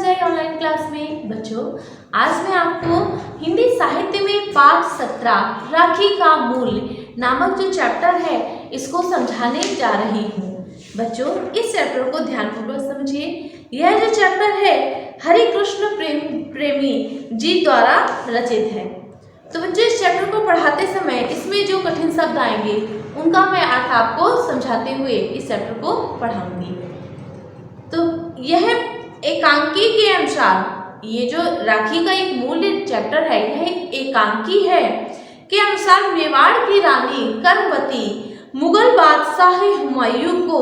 जाए online class में। बच्चों, आज मैं आपको हिंदी साहित्य में पाठ 17 राखी का मूल्य नामक जो चैप्टर है इसको समझाने जा रही हूँ। बच्चों, इस चैप्टर को ध्यानपूर्वक समझिए। यह जो चैप्टर है हरि कृष्ण प्रेमी जी द्वारा रचित है। तो बच्चों, इस चैप्टर को पढ़ाते समय इसमें जो कठिन शब्द आएंगे उनका मैं आज आपको समझाते हुए इस चैप्टर को पढ़ाऊंगी। तो यह एकांकी के अनुसार, ये जो राखी का एक मूल चैप्टर है यह एकांकी है के अनुसार मेवाड़ की रानी कर्मवती मुगल बादशाह हुमायूं को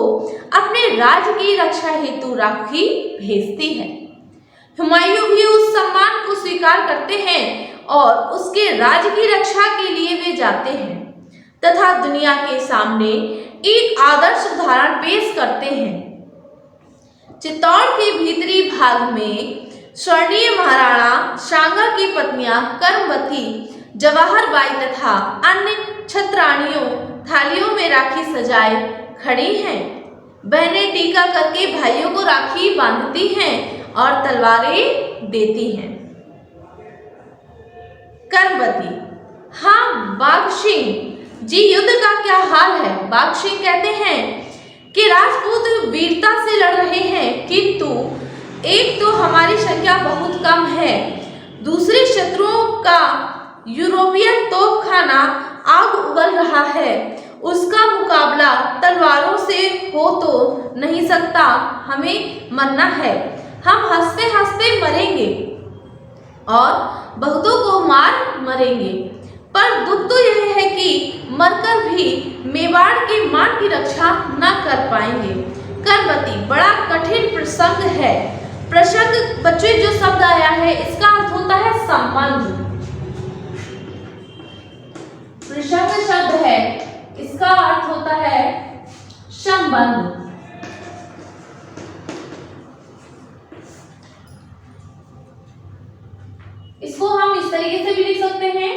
अपने राज्य की रक्षा हेतु राखी भेजती है। हुमायूं भी उस सम्मान को स्वीकार करते हैं और उसके राज्य की रक्षा के लिए वे जाते हैं तथा दुनिया के सामने एक आदर्श उदाहरण पेश करते हैं। चित्तौड़ के भीतरी भाग में स्वर्णीय महाराणा सांगा की पत्नियां कर्मवती, जवाहर बाई तथा अन्य छत्राणियों थालियों में राखी सजाए खड़ी हैं। बहनें टीका करके भाइयों को राखी बांधती हैं और तलवारें देती हैं। कर्मवती: हाँ बाघ सिंह जी, युद्ध का क्या हाल है? बाघ सिंह कहते हैं कि राजपूत वीरता से लड़ रहे हैं, किंतु एक तो हमारी संख्या बहुत कम है, दूसरे शत्रुओं का यूरोपियन तोपखाना आग उगल रहा है, उसका मुकाबला तलवारों से हो तो नहीं सकता, हमें मरना है। हम हंसते हंसते मरेंगे और बहुतों को मार मरेंगे, पर दुख तो यह है कि मरकर भी मेवाड़ के मान की रक्षा न कर पाएंगे। कर्मवती: बड़ा कठिन प्रसंग है। प्रसंग बच्चे जो शब्द आया है इसका अर्थ होता है संबंध। प्रसंग शब्द है, इसका अर्थ होता है संबंध। इसको हम इस तरीके से भी लिख सकते हैं,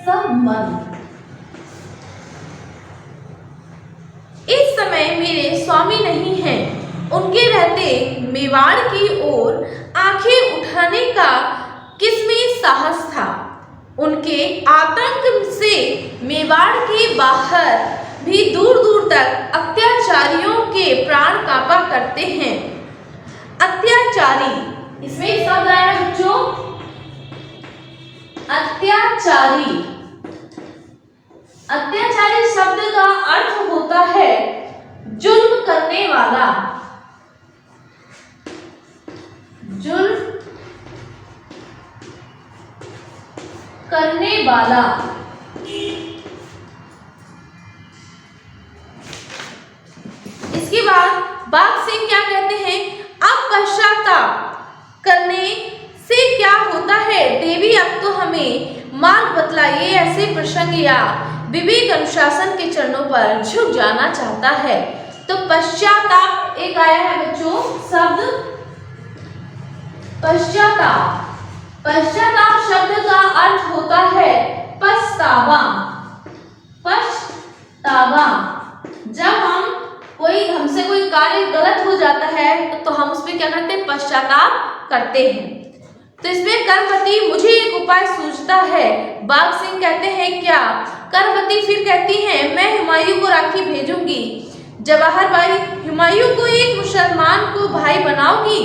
संबंध। इस समय मेरे स्वामी नहीं हैं, उनके रहते मेवाड़ की ओर आंखें उठाने का किसमें साहस था। उनके आतंक से मेवाड़ के बाहर भी दूर दूर तक अत्याचारियों के प्राण कांपा करते हैं। अत्याचारी, इसमें शब्द आया बच्चों अत्याचारी। अत्याचारी शब्द का अर्थ होता है जुल्म करने वाला, जुल्म करने वाला। इसके बाद बाघ सिंह क्या कहते हैं, अब पश्चाताप करने से क्या होता है देवी, अब तो हमें मार्ग बतलाइए। ऐसे प्रसंग या विवेक अनुशासन के चरणों पर झुक जाना चाहता है। तो पश्चाताप एक आया है बच्चों शब्द पश्चाताप। पश्चाताप शब्द का अर्थ होता है पछतावा। पछतावा, जब हमसे कोई कार्य गलत हो जाता है तो हम उस पर क्या करते हैं, पश्चाताप करते हैं। तो इसमें कर्मवती मुझे एक उपाय सूझता है। बाघ सिंह कहते हैं क्या? कर्मवती फिर कहती हैं मैं हुमायूं को राखी भेजूंगी। जवाहर बाई: हुमायूं को एक मुसलमान को भाई बनाओगी?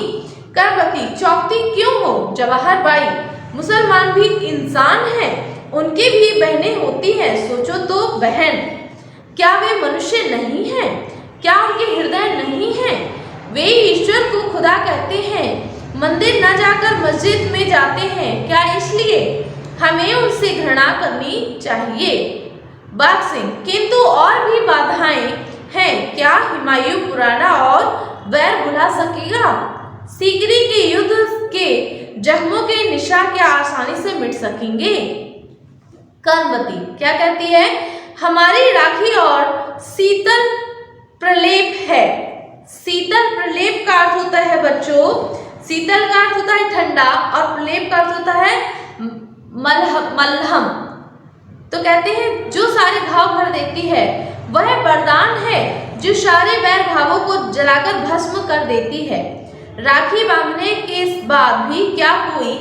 कर्मवती: चौकती क्यों हो जवाहर बाई, मुसलमान भी इंसान हैं, उनके भी बहनें होती हैं, सोचो तो बहन, क्या वे मनुष्य नहीं हैं? क्या उनके हृदय नहीं हैं? वे ईश्वर को खुदा कहते हैं, मंदिर न जाकर मस्जिद में जाते हैं, क्या इसलिए हमें उनसे घृणा करनी चाहिए? बाघ सिंह: किंतु और भी बाधाएं हैं, क्या हुमायूं पुराना और वैर भुला सकेगा? सीकरी के युद्ध के जख्मों के निशान क्या आसानी से मिट सकेंगे? कर्मवती क्या कहती है, हमारी राखी और शीतल प्रलेप है। शीतल प्रलेप का अर्थ होता है बच्चों, शीतल का अर्थ होता है ठंडा और प्रलेप का अर्थ होता है मलहम। तो कहते हैं जो सारे घाव भर देती है वह वरदान है जो सारे बैर भावों को जलाकर भस्म कर देती है। राखी बांधने के बाद भी क्या कोई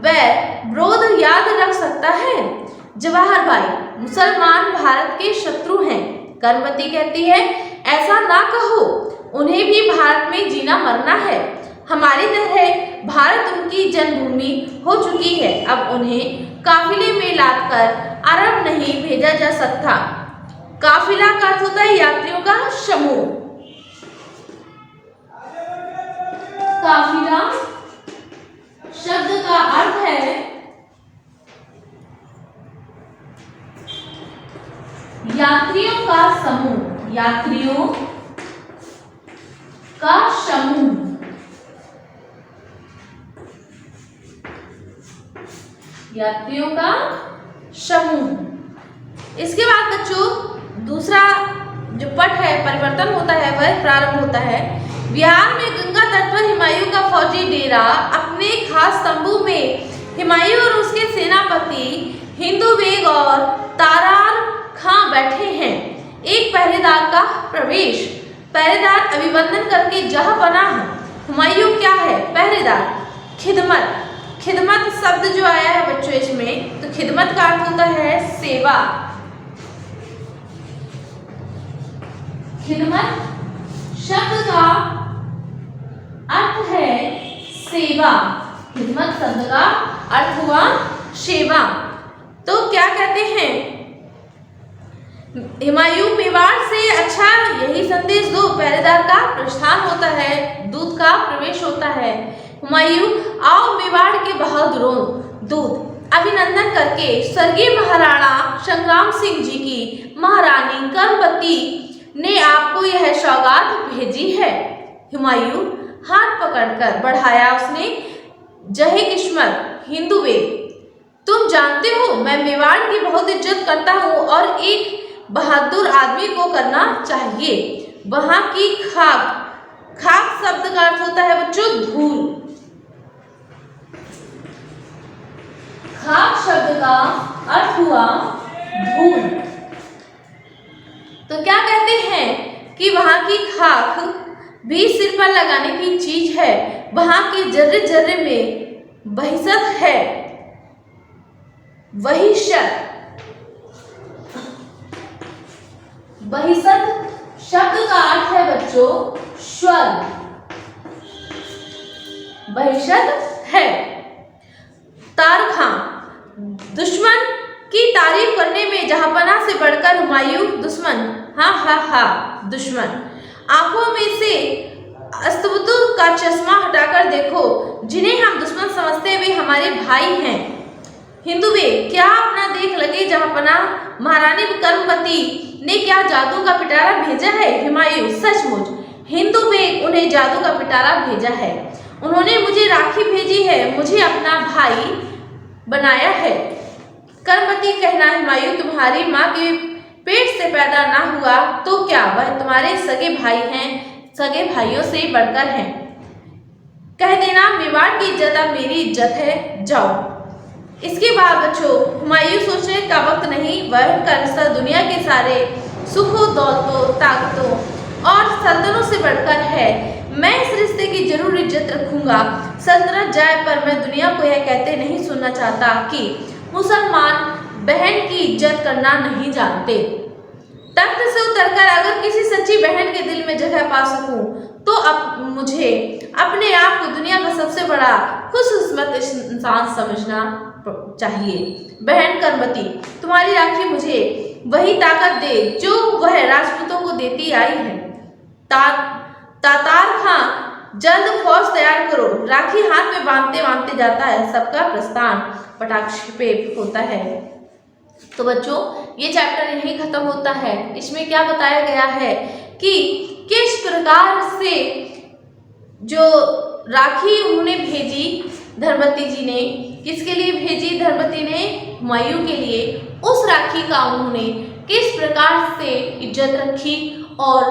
बैर विरोध याद रख सकता है? जवाहर भाई, मुसलमान भारत के शत्रु हैं। कर्मवती कहती है, ऐसा ना कहो, उन्हें भी भारत में जीना मरना है। हमारी तरह भारत उनकी जन्मभूमि हो चुकी है। अब उन्हें काफिले में लादकर अरब नहीं भेजा जा सकता। काफिला का अर्थ होता है यात्रियों का समूह। काफिला शब्द का अर्थ है यात्रियों का समूह। यात्रियों का समूह। यात्रियों का समूह। इसके बाद बच्चों दूसरा जो पट है, परिवर्तन होता है, वह प्रारंभ होता है। बिहार में गंगा तट पर हुमायूं का फौजी डेरा अपने खास तंबू में हुमायूं और उसके सेनापति हिंदू बेग और तारार खां बैठे हैं। एक पहरेदार का प्रवेश। पहरेदार अभिवंदन करके जहां बना है। हुमायूं क्या है? पहरेदार। खिदमत। खिदमत शब्द जो आया है बच्चों इसमें, तो खिदमत का अर्थ होता है सेवा। खिदमत शब्द का अर्थ है सेवा। खिदमत शब्द का अर्थ हुआ सेवा। तो क्या कहते हैं? हुमायूं मेवाड़ से अच्छा यही संदेश दो। पहरेदार का प्रस्थान होता है, दूत का प्रवेश होता है। हुमायूं आओ मेवाड़ के बहादुरों, दूत अभिनंदन करके स्वर्गीय महाराणा संग्राम सिंह जी की महारानी कर्मवती ने आपको यह सौगात भेजी है। हुमायूं हाथ पकड़कर बढ़ाया उसने। जहे किस्मत हिंदू बेग, तुम जानते हो मैं मेवाड़ की बहुत इज्जत करता हूँ और एक बहादुर आदमी को करना चाहिए। वहां की खाक। खाक शब्द का अर्थ होता है बच्चों धूल। खाक शब्द का अर्थ हुआ धूल। तो क्या कहते हैं कि वहां की खाक भी सिर पर लगाने की चीज है। वहां के जर्रे जर्रे में बहिसत है। बहिशत। बहिसत शब्द का अर्थ है बच्चों स्वर्ग। बहिशत है। तारखां, दुश्मन की तारीफ करने में जहांपना से बढ़कर हुमायूं दुश्मन। हा दुश्मन। आंखों में से अस्तबुतु का चश्मा हटाकर देखो, जिन्हें हम दुश्मन समझते वे हमारे भाई हैं। हिंदू बेग, क्या अपना देख लगे जहांपना, महारानी कर्मवती ने क्या जादू का पिटारा भेजा है? हुमायूं, सचमुच हिंदू बेग उन्हें जादू का पिटारा भेजा है। उन्होंने मुझे राखी भेजी है, मुझे अपना भाई बनाया है। कर्मवती कहना, हुमायूं तुम्हारी माँ के पेट से पैदा ना हुआ तो क्या वह तुम्हारे सगे भाई हैं, सगे भाइयों से बढ़कर हैं। कह देना मेवाड़ की इज्जत अब मेरी इज्जत है, जाओ। इसके बाद बच्चों हुमायूं सोचने का वक्त नहीं, वह का रिश्ता दुनिया के सारे सुखों, दौलतों, ताकतों और सल्तनों से बढ़कर है। मैं इस रिश्ते की जरूर इज्जत रखूंगा। सल्तनत जाए पर मैं दुनिया को यह कहते नहीं सुनना चाहता कि मुसलमान बहन की इज्जत करना नहीं जानते। तख्त से उतरकर अगर किसी सच्ची बहन के दिल में जगह पा सकूं तो अब मुझे अपने आप को दुनिया का सबसे बड़ा खुशकिस्मत इंसान समझना चाहिए। बहन कर्मवती, तुम्हारी राखी मुझे वही ताकत दे जो वह राजपूतों को देती आई है। तातार खां, जल्द फौज तैयार करो। राखी हाथ में बांधते बांधते जाता है, सबका प्रस्थान पटाक्षेप होता है। तो बच्चों ये चैप्टर यहीं खत्म होता है। इसमें क्या बताया गया है कि किस प्रकार से जो राखी उन्होंने भेजी धर्मवती जी ने, किसके लिए भेजी धर्मवती ने? हुमायूं के लिए। उस राखी का उन्होंने किस प्रकार से इज्जत रखी और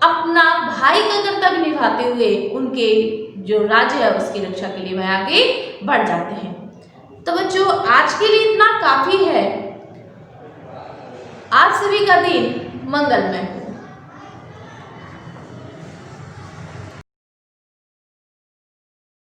अपना भाई का कर्तव्य निभाते हुए उनके जो राज्य है उसकी रक्षा के लिए वह आगे बढ़ जाते हैं। तो बच्चों आज के लिए इतना काफी है। आज सभी का दिन मंगलमय हो।